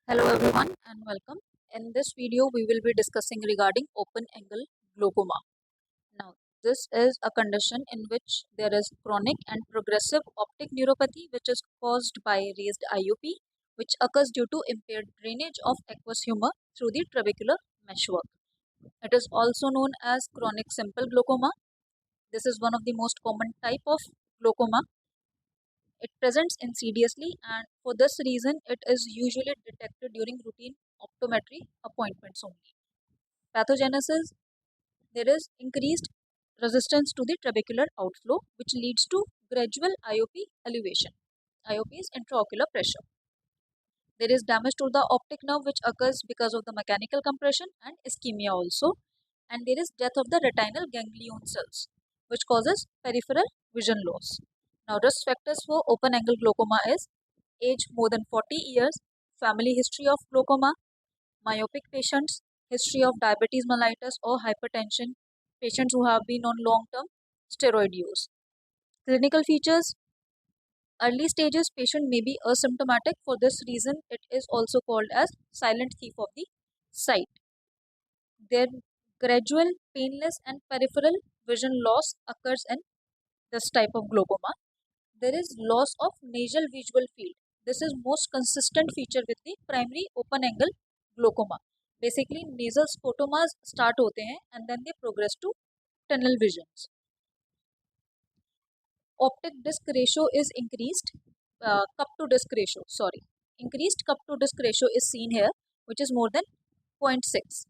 Hello everyone and welcome. In this video we will be discussing regarding open angle glaucoma. Now this is a condition in which there is chronic and progressive optic neuropathy which is caused by raised IOP which occurs due to impaired drainage of aqueous humor through the trabecular meshwork. It is also known as chronic simple glaucoma. This is one of the most common type of glaucoma. It presents insidiously, and for this reason, it is usually detected during routine optometry appointments only. Pathogenesis: there is increased resistance to the trabecular outflow, which leads to gradual IOP elevation. IOP is intraocular pressure. There is damage to the optic nerve, which occurs because of the mechanical compression and ischemia also. And there is death of the retinal ganglion cells, which causes peripheral vision loss. Now, risk factors for open angle glaucoma is age more than 40 years, family history of glaucoma, myopic patients, history of diabetes mellitus or hypertension, patients who have been on long-term steroid use. Clinical features: early stages patient may be asymptomatic. For this reason, it is also called as silent thief of the sight. Their gradual, painless and peripheral vision loss occurs in this type of glaucoma. There is loss of nasal visual field. This is most consistent feature with the primary open angle glaucoma. Basically, nasal scotomas start होते हैं and then they progress to tunnel visions. Optic disc ratio is increased. Cup to disc ratio, increased cup to disc ratio is seen here, which is more than 0.6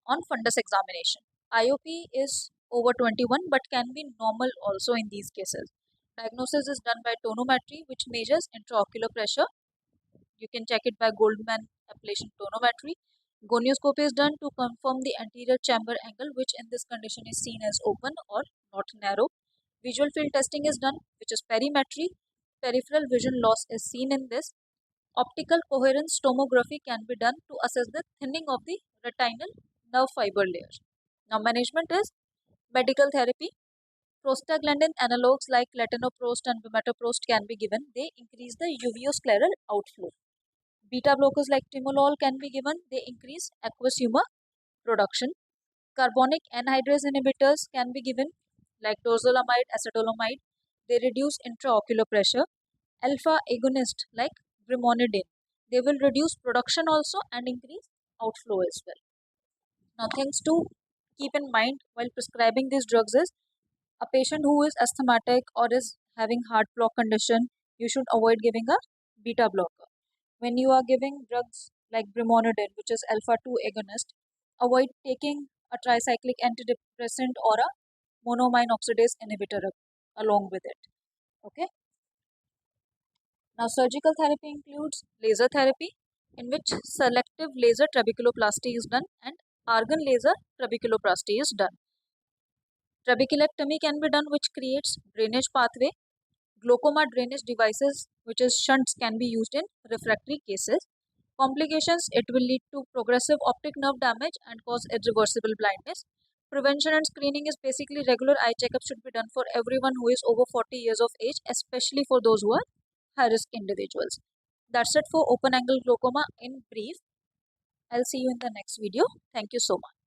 on fundus examination. IOP is over 21 but can be normal also in these cases. Diagnosis is done by tonometry, which measures intraocular pressure. You can check it by Goldman ablation tonometry. Gonioscopy is done to confirm the anterior chamber angle, which in this condition is seen as open or not narrow. Visual field testing is done, which is perimetry. Peripheral vision loss is seen in this. Optical coherence tomography can be done to assess the thinning of the retinal nerve fiber layer. Now, management is medical therapy. Prostaglandin analogues like latanoprost and bimatoprost can be given. They increase the uveoscleral outflow. Beta blockers like timolol can be given. They increase aqueous humor production. Carbonic anhydrase inhibitors can be given like dorzolamide, acetolamide. They reduce intraocular pressure. Alpha agonist like brimonidine. They will reduce production also and increase outflow as well. Now, things to keep in mind while prescribing these drugs is a patient who is asthmatic or is having heart block condition, you should avoid giving a beta blocker. When you are giving drugs like brimonidine, which is alpha-2 agonist, avoid taking a tricyclic antidepressant or a monoamine oxidase inhibitor along with it. Okay. Now, surgical therapy includes laser therapy, in which selective laser trabeculoplasty is done and argon laser trabeculoplasty is done. Trabeculectomy can be done, which creates drainage pathway. Glaucoma drainage devices, which is shunts, can be used in refractory cases. Complications: it will lead to progressive optic nerve damage and cause irreversible blindness. Prevention and screening is basically regular eye checkup should be done for everyone who is over 40 years of age, especially for those who are high-risk individuals. That's it for open angle glaucoma in brief. I'll see you in the next video. Thank you so much.